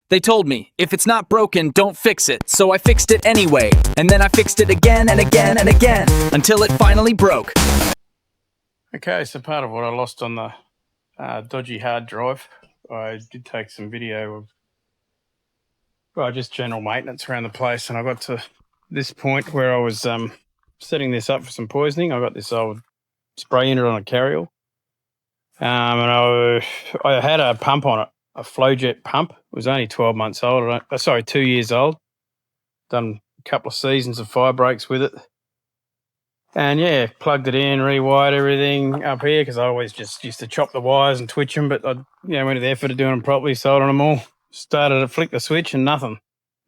They told me, if it's not broken, don't fix it. So I fixed it anyway. And then I fixed it again and again and again, until it finally broke. Okay, so part of what I lost on the dodgy hard drive, I did take some video of, well, just general maintenance around the place. And I got to this point where I was setting this up for some poisoning. I got this old spray unit on a carryall. And I had a pump on it, a flow jet pump. It was only 12 months old. 2 years old. Done a couple of seasons of fire breaks with it. And yeah, plugged it in, rewired everything up here because I always just used to chop the wires and twitch them, but I went to the effort of doing them properly, soldering them all. Started to flick the switch and nothing.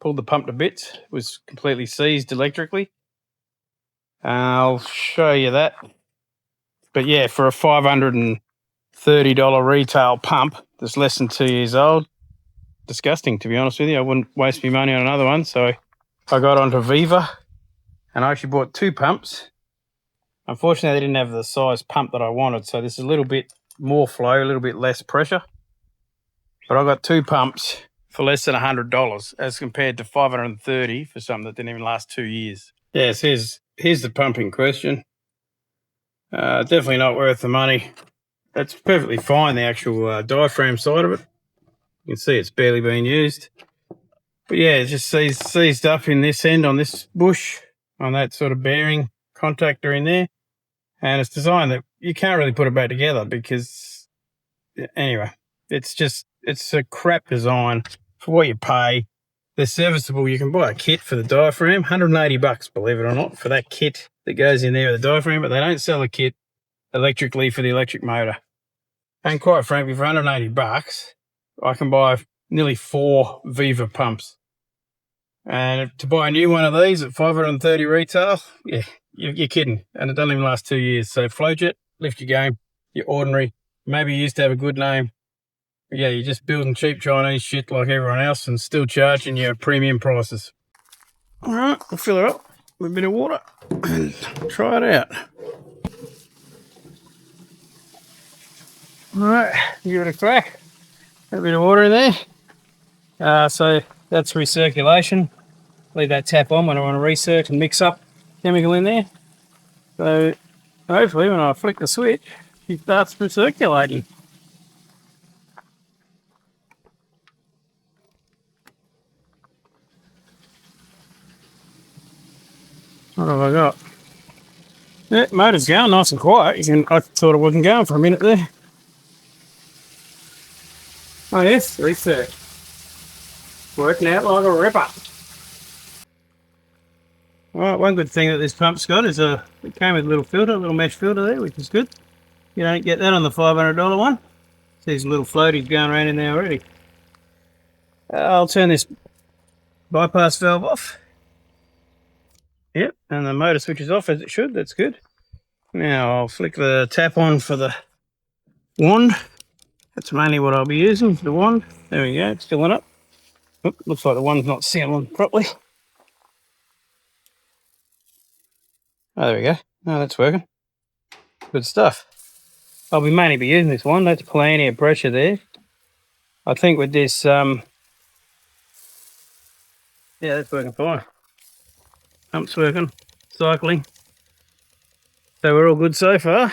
Pulled the pump to bits. It was completely seized electrically. I'll show you that. But yeah, for a $530 retail pump that's less than 2 years old, disgusting, to be honest with you. I wouldn't waste my money on another one. So I got onto Viva and I actually bought 2 pumps. Unfortunately, they didn't have the size pump that I wanted, so this is a little bit more flow, a little bit less pressure. But I got 2 pumps for less than $100 as compared to $530 for something that didn't even last 2 years. Yes, here's the pump in question. Definitely not worth the money. That's perfectly fine, the actual diaphragm side of it. You can see it's barely being used. But yeah, it's just seized up in this end on this bush, on that sort of bearing contactor in there. And it's designed that you can't really put it back together because, anyway, it's a crap design for what you pay. They're serviceable. You can buy a kit for the diaphragm, $180, believe it or not, for that kit that goes in there with the diaphragm, but they don't sell a kit electrically for the electric motor. And quite frankly, for $180, I can buy nearly 4 Viva pumps. And to buy a new one of these at $530 retail, yeah, you're kidding. And it doesn't even last 2 years. So Flowjet, lift your game. You're ordinary. Maybe you used to have a good name. But yeah, you're just building cheap Chinese shit like everyone else and still charging your premium prices. All right, we'll fill her up with a bit of water and try it out. All right, give it a crack. Got a bit of water in there. So that's recirculation. Leave that tap on when I want to recirc and mix up chemical in there. So hopefully when I flick the switch, she starts recirculating. What have I got? Yeah, motor's going nice and quiet. I thought it wasn't going for a minute there. Oh yes, recirc. Working out like a ripper. Alright, one good thing that this pump's got is it came with a little filter, a little mesh filter there, which is good. You don't get that on the $500 one. These little floaties going around in there already. I'll turn this bypass valve off. Yep, and the motor switches off as it should, that's good. Now I'll flick the tap on for the wand. That's mainly what I'll be using, the wand. There we go, it's filling up. Oop, looks like the wand's not sealing properly. Oh, there we go. Oh, that's working. Good stuff. I'll mainly be using this one. That's plenty of pressure there. I think with this, yeah, that's working fine. Pump's working, cycling. So we're all good so far.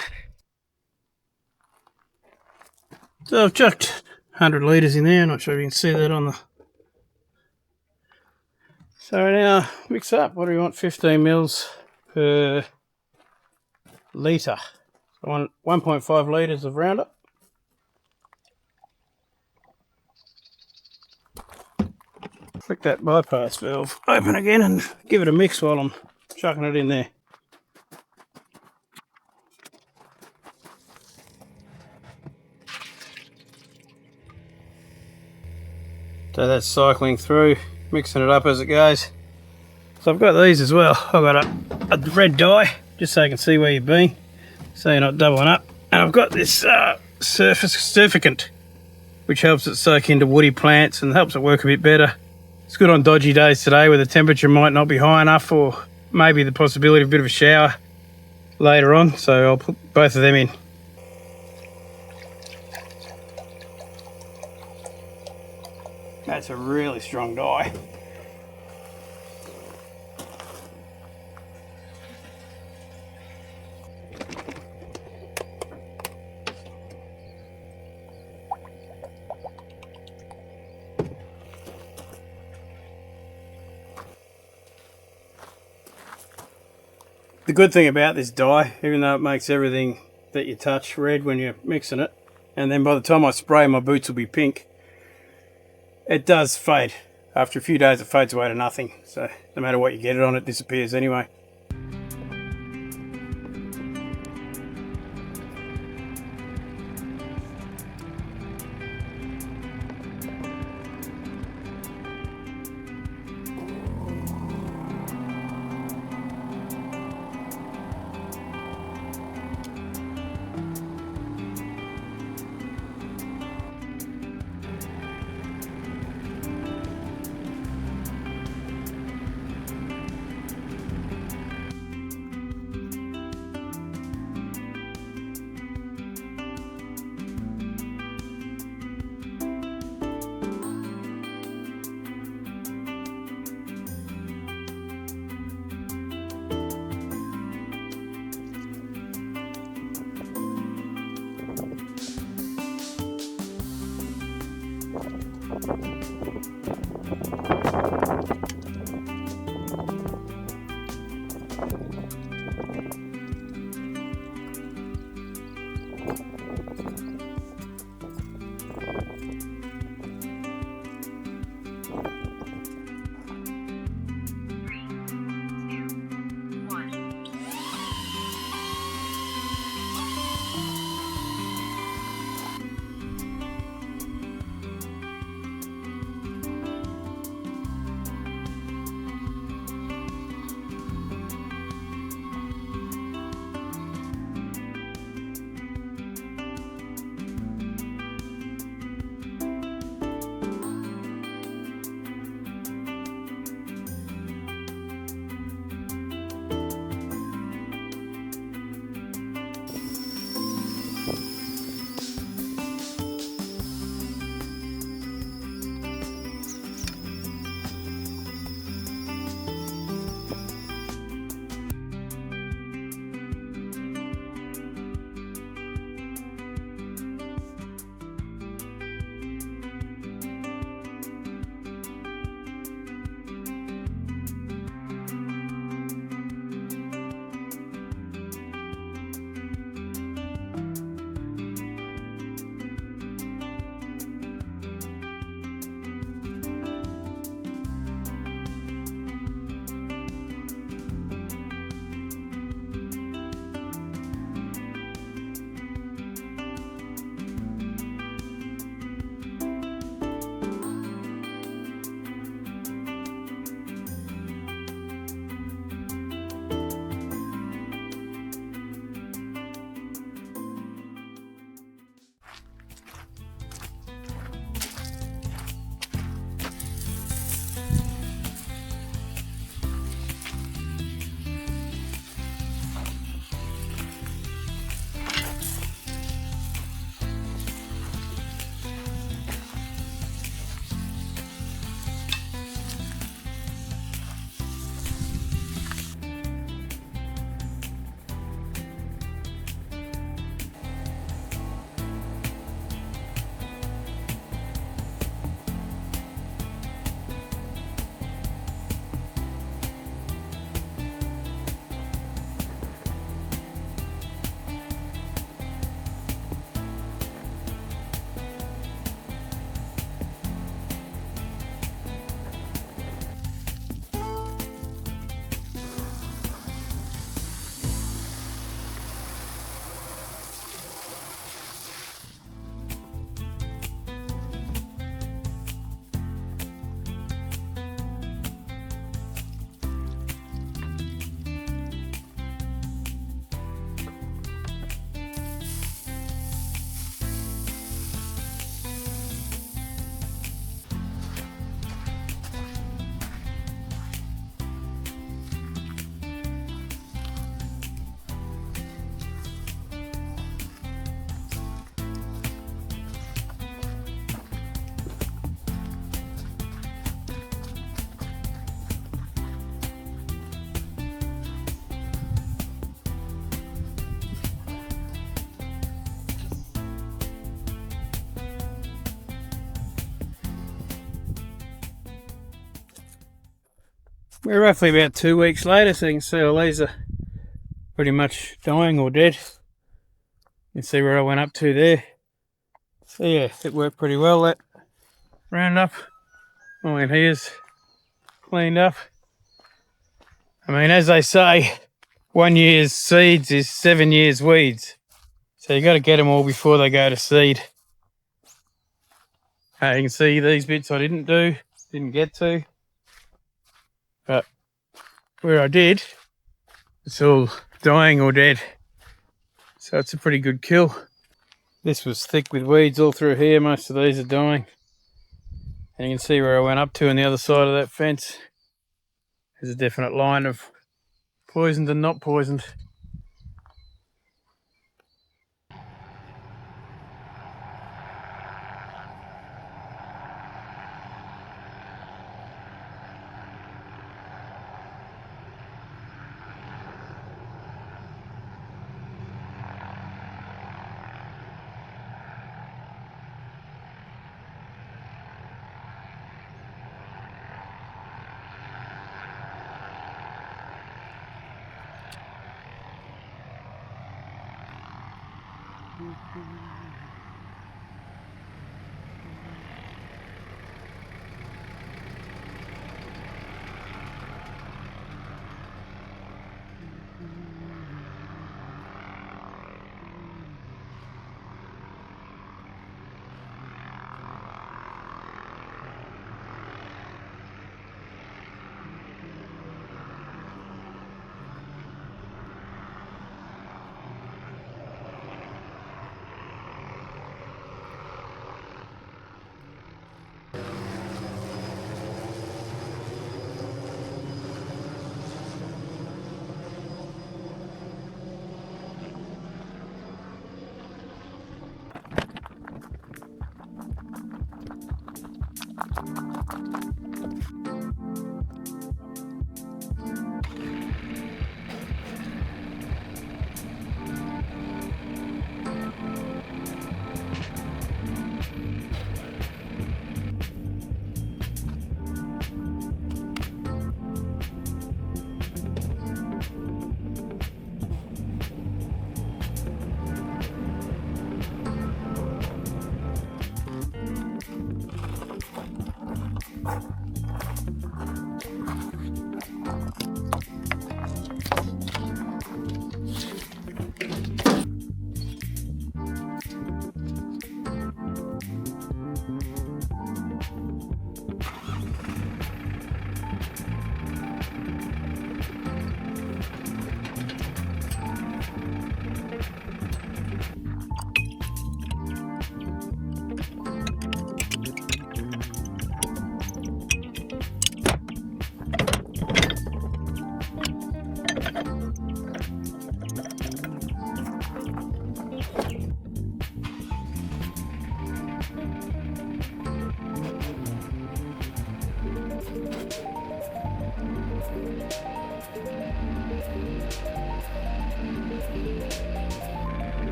So I've chucked 100 litres in there. Not sure if you can see that on the... So now mix up. What do we want? 15 mils per litre. So I want 1.5 litres of Roundup. Flick that bypass valve open again and give it a mix while I'm chucking it in there. So that's cycling through, mixing it up as it goes. So I've got these as well. I've got a red dye, just so you can see where you've been, so you're not doubling up. And I've got this surfactant, which helps it soak into woody plants and helps it work a bit better. It's good on dodgy days today where the temperature might not be high enough, or maybe the possibility of a bit of a shower later on. So I'll put both of them in. That's a really strong dye. The good thing about this dye, even though it makes everything that you touch red when you're mixing it, and then by the time I spray my boots will be pink, it does fade. After a few days it fades away to nothing, so no matter what you get it on, it disappears anyway. We're roughly about 2 weeks later, so you can see all these are pretty much dying or dead. You can see where I went up to there. So yeah, it worked pretty well, that roundup. All in here's cleaned up. I mean, as they say, 1 year's seeds is 7 years weeds. So you got to get them all before they go to seed. You can see these bits I didn't get to. But where I did, it's all dying or dead. So it's a pretty good kill. This was thick with weeds all through here. Most of these are dying. And you can see where I went up to on the other side of that fence. There's a definite line of poisoned and not poisoned.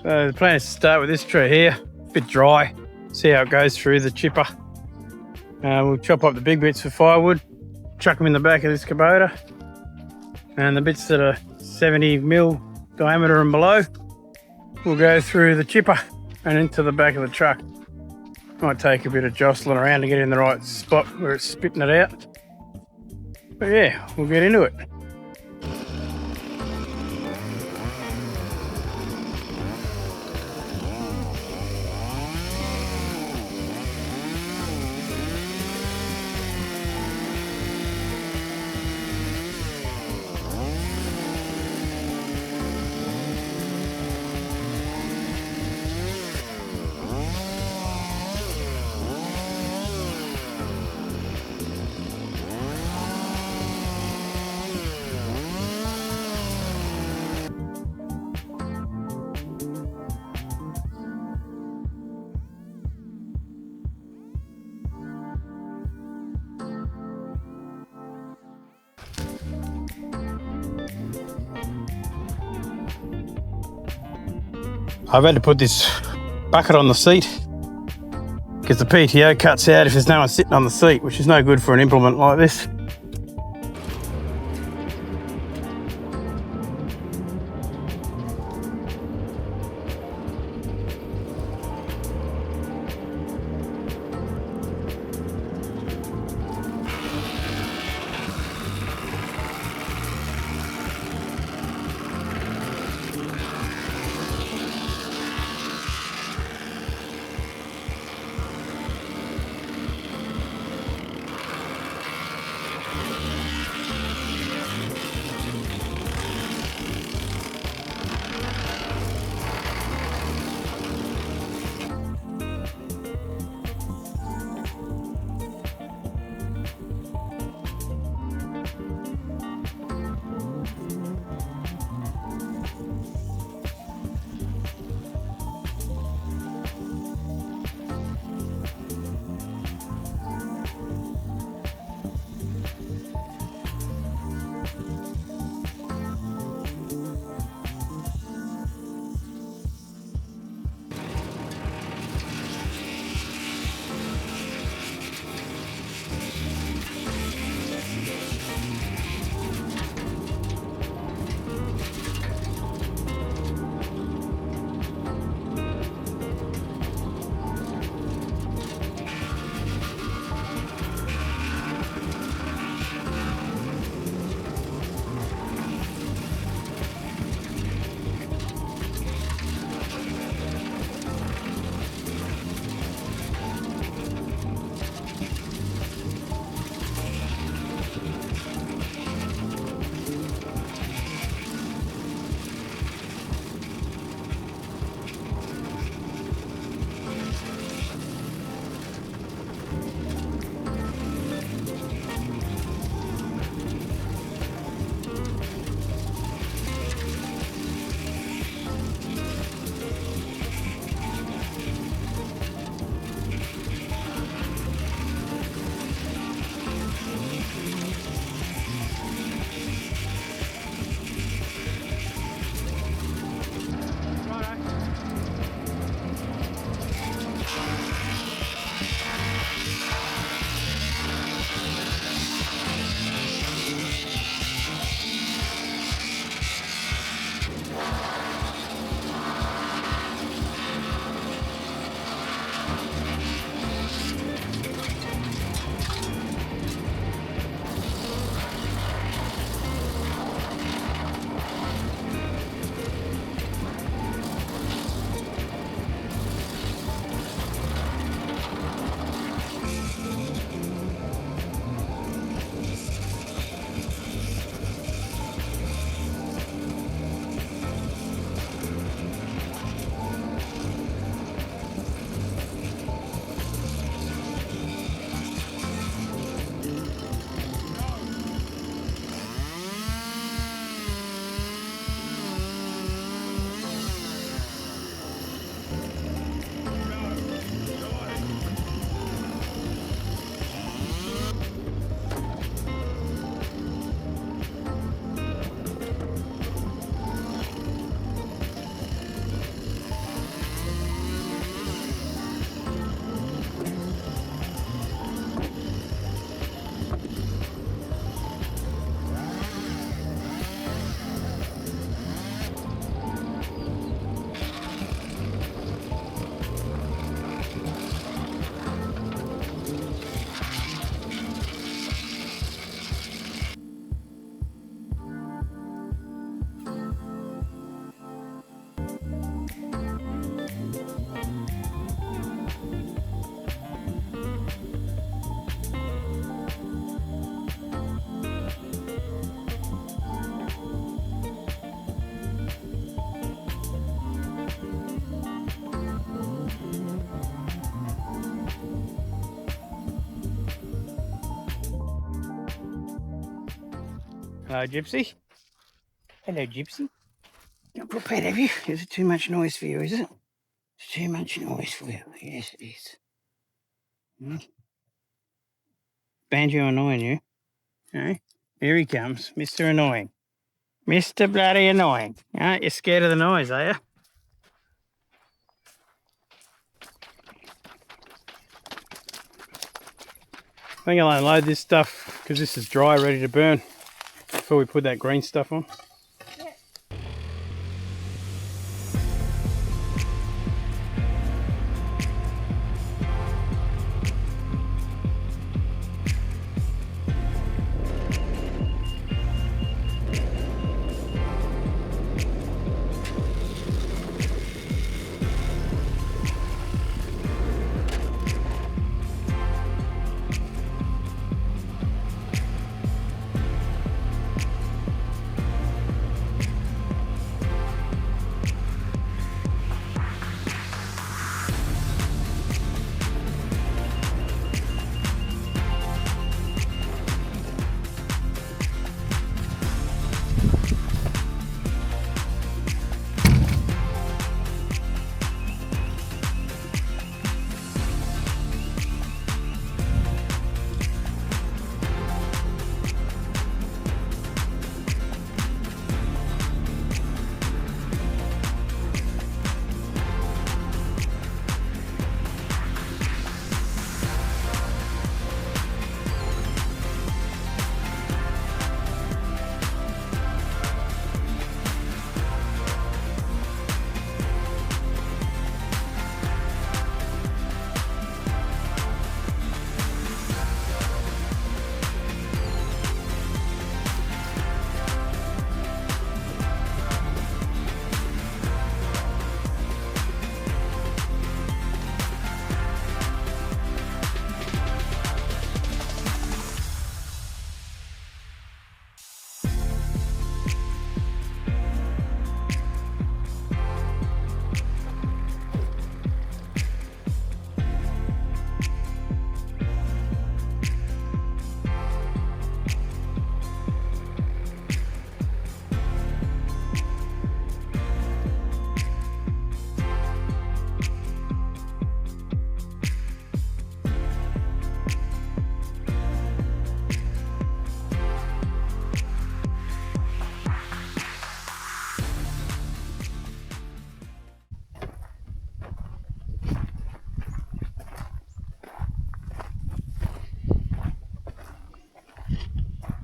So the plan is to start with this tree here, a bit dry, see how it goes through the chipper. We'll chop up the big bits for firewood, chuck them in the back of this Kubota, and the bits that are 70mm diameter and below will go through the chipper and into the back of the truck. Might take a bit of jostling around to get in the right spot where it's spitting it out. But yeah, we'll get into it. I've had to put this bucket on the seat because the PTO cuts out if there's no one sitting on the seat, which is no good for an implement like this. Hello, Gypsy. Hello, Gypsy. Not put pet, have you? Is it too much noise for you, is it? It's too much noise for you. Yes, it is. Banjo annoying you? Hey, here he comes, Mr. Annoying. Mr. Bloody Annoying. You're scared of the noise, are you? I think I'll unload this stuff because this is dry, ready to burn before we put that green stuff on.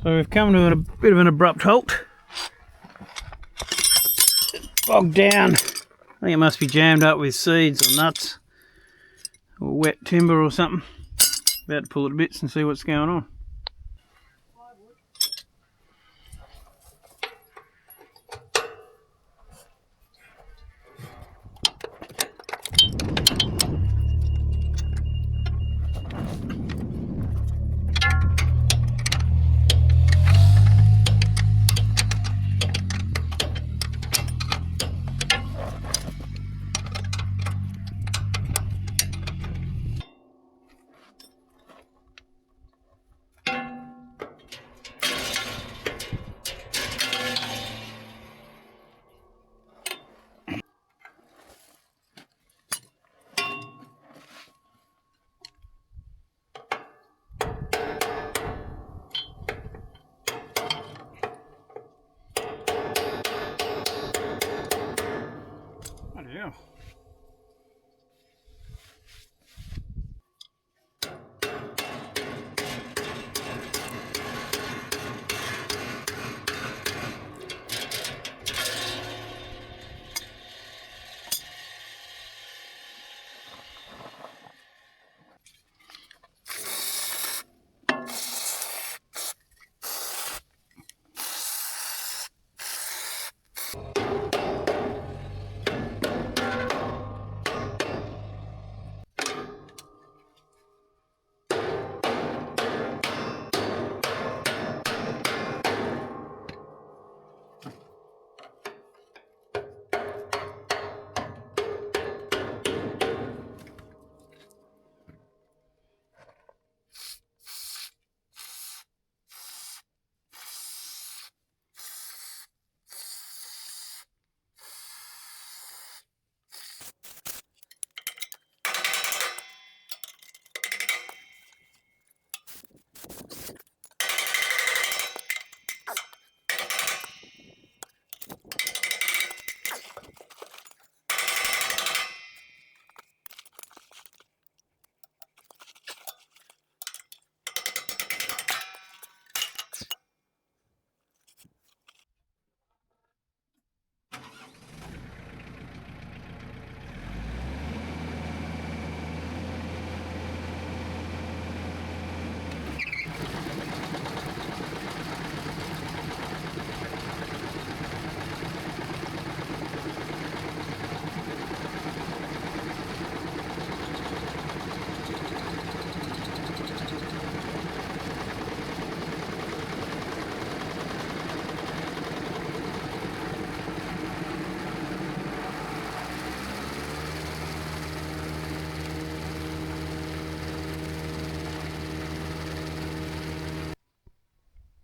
So we've come to a bit of an abrupt halt. Bogged down. I think it must be jammed up with seeds or nuts or wet timber or something. About to pull it to bits and see what's going on.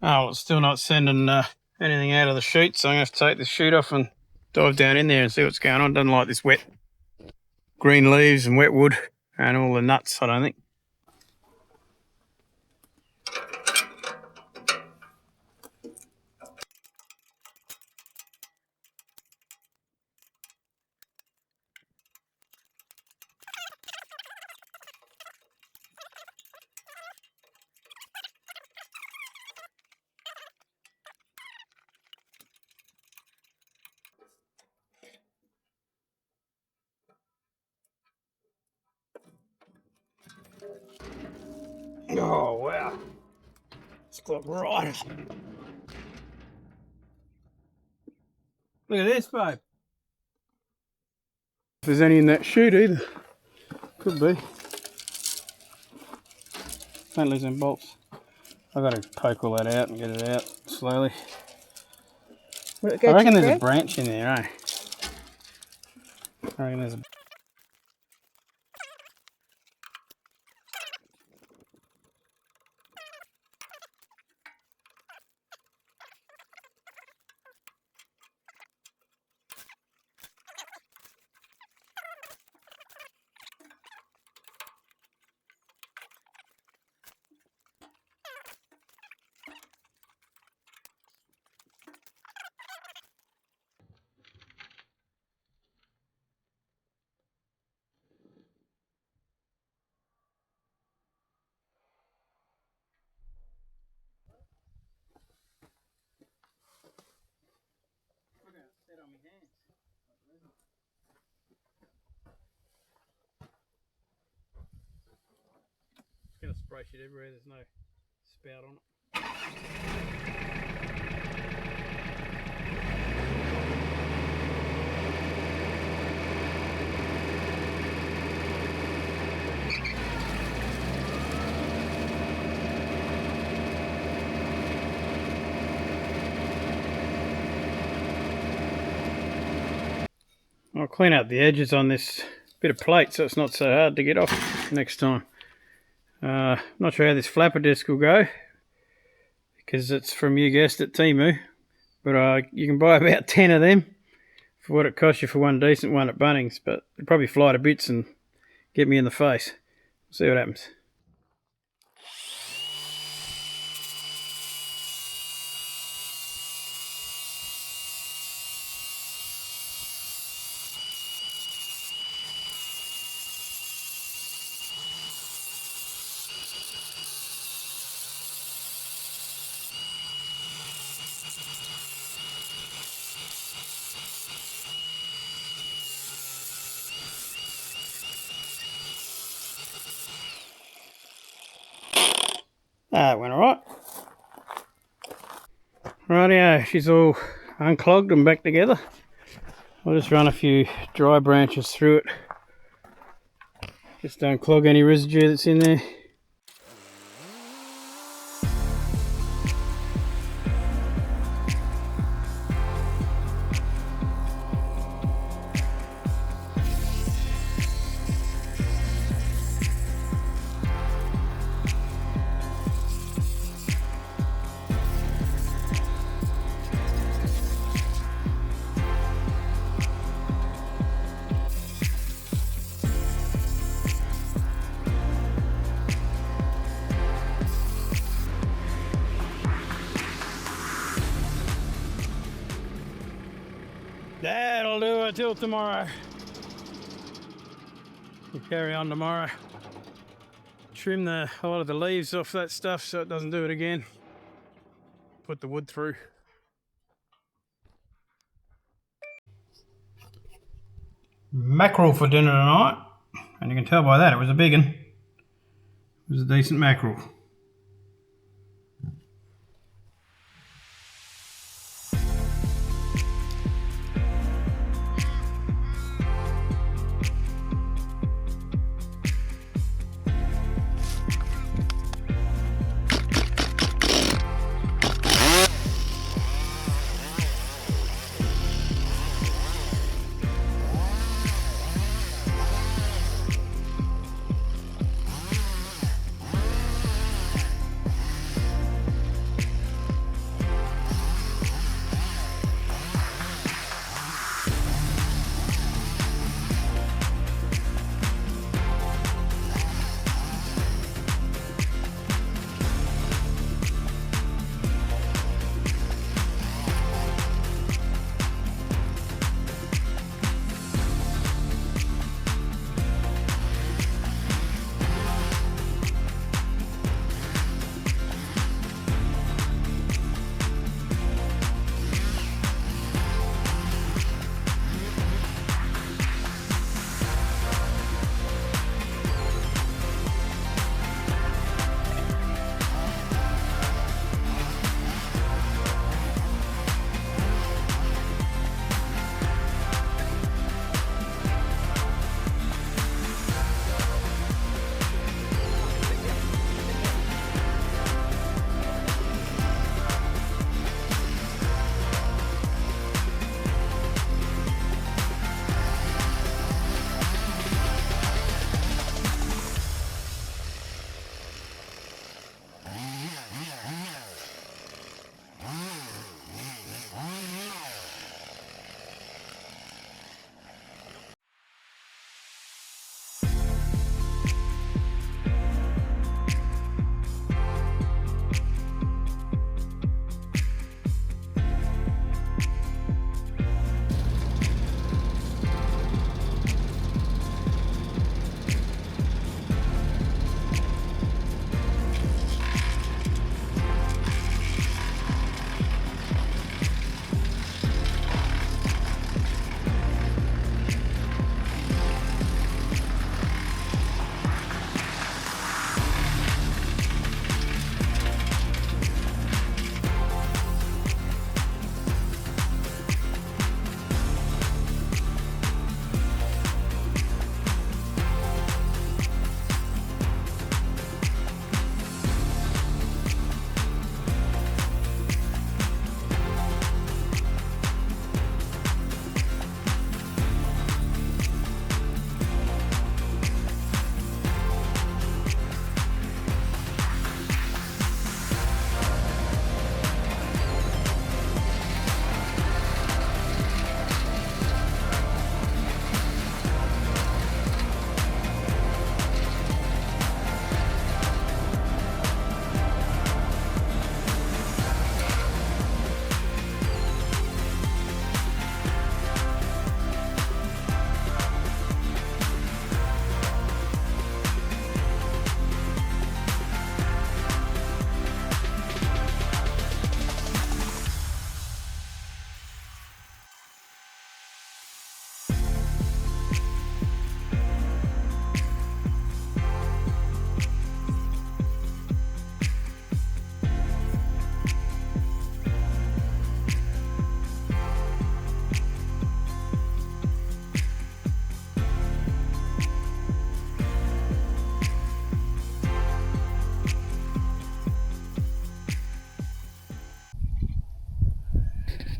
Oh, well, it's still not sending anything out of the chute, so I'm going to have to take the chute off and dive down in there and see what's going on. Doesn't like this wet green leaves and wet wood and all the nuts, I don't think. Oh, wow. It's got right. Look at this, babe. If there's any in that chute either. Could be. Don't lose them bolts. I've got to poke all that out and get it out slowly. Will it go I reckon too there's a quick? branch in there, eh? I reckon there's a... It's going to spray shit everywhere, there's no spout on it. I'll clean out the edges on this bit of plate so it's not so hard to get off next time. Not sure how this flapper disc will go because it's from, you guessed it, Temu, but you can buy about 10 of them for what it costs you for one decent one at Bunnings, but it'll probably fly to bits and get me in the face. See what happens. That went alright. Rightio, she's all unclogged and back together. I'll just run a few dry branches through it. Just don't clog any residue that's in there. That'll do it till tomorrow. We'll carry on tomorrow. Trim a lot of the leaves off that stuff so it doesn't do it again. Put the wood through. Mackerel for dinner tonight. And you can tell by that it was a big one. It was a decent mackerel.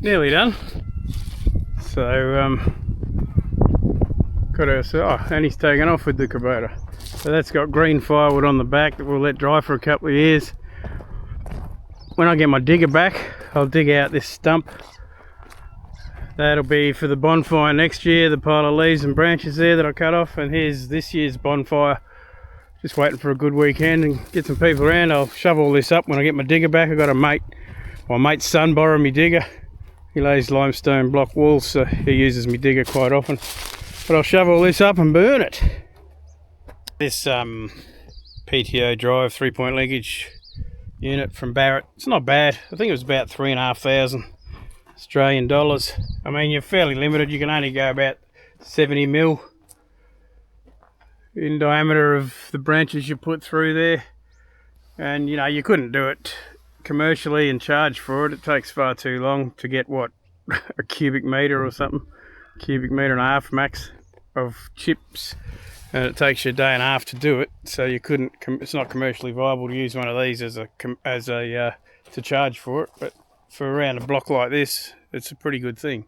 nearly done. So got our, and he's taken off with the Kubota. So that's got green firewood on the back that we'll let dry for a couple of years. When I get my digger back, I'll dig out this stump. That'll be for the bonfire next year, the pile of leaves and branches there that I cut off. And here's this year's bonfire. Just waiting for a good weekend and get some people around. I'll shove all this up when I get my digger back. I got a mate, my mate's son borrowed me digger. He lays limestone block walls, so he uses me digger quite often. But I'll shove all this up and burn it. This PTO drive 3-point linkage unit from Barrett. It's not bad. I think it was about 3,500 Australian dollars. I mean, you're fairly limited. You can only go about 70 mil in diameter of the branches you put through there. And you know, you couldn't do it commercially and charge for it. It takes far too long to get what, a cubic meter or something, cubic meter and a half max of chips, and it takes you a day and a half to do it. So you couldn't, it's not commercially viable to use one of these as a to charge for it. But for around a block like this, it's a pretty good thing.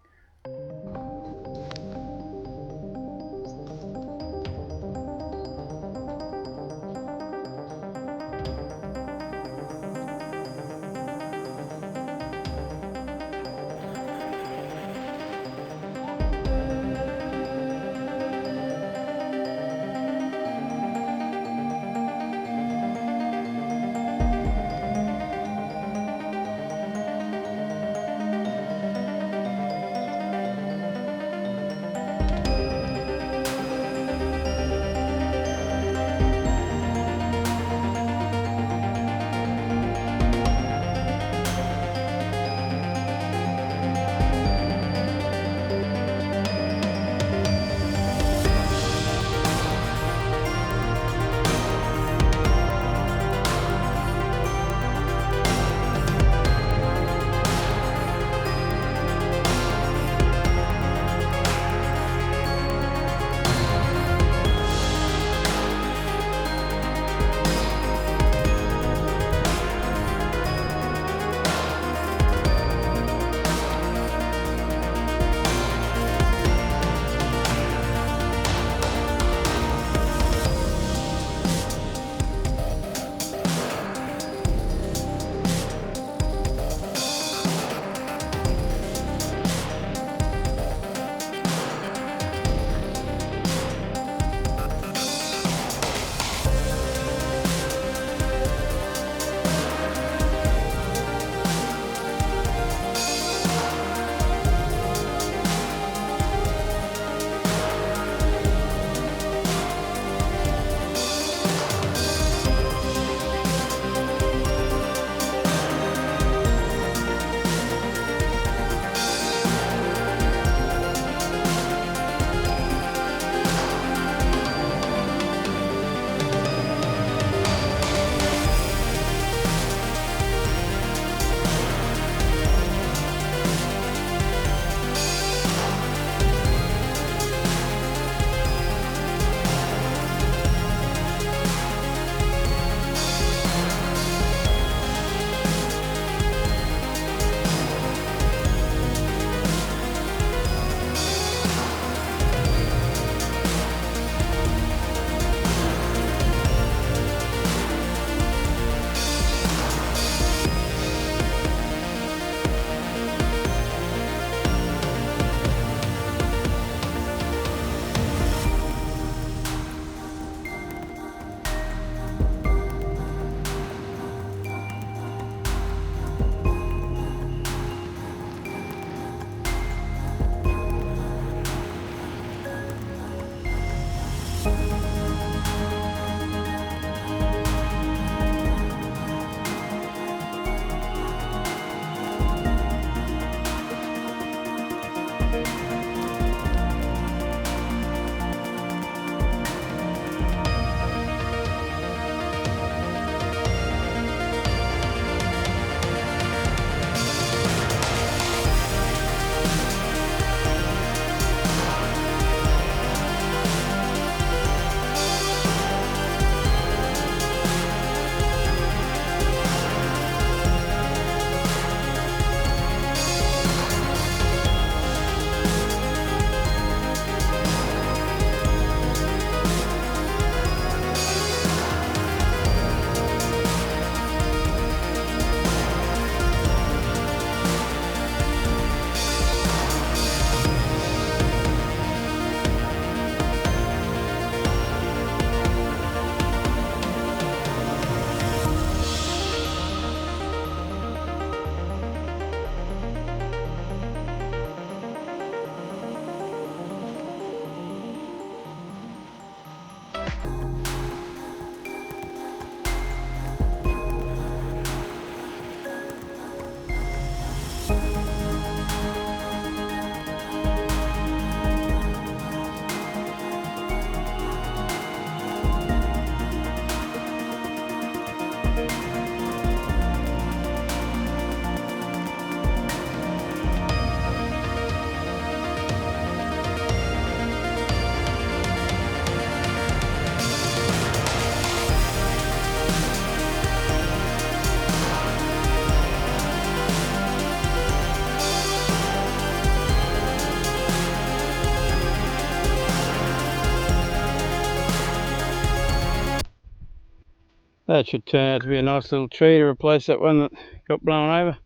That should turn out to be a nice little tree to replace that one that got blown over.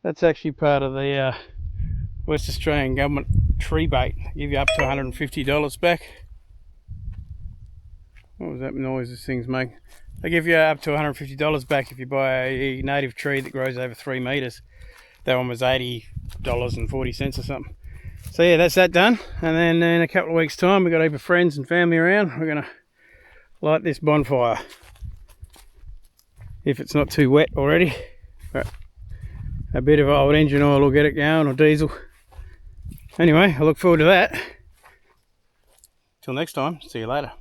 That's actually part of the West Australian government tree bait. They give you up to $150 back. What was that noise this thing's making? They give you up to $150 back if you buy a native tree that grows over 3 meters. That one was $80.40 or something. So yeah, that's that done. And then in a couple of weeks' time, we've got a heap of friends and family around. We're gonna light this bonfire. If it's not too wet already. But a bit of old engine oil will get it going, or diesel. Anyway, I look forward to that. Till next time, see you later.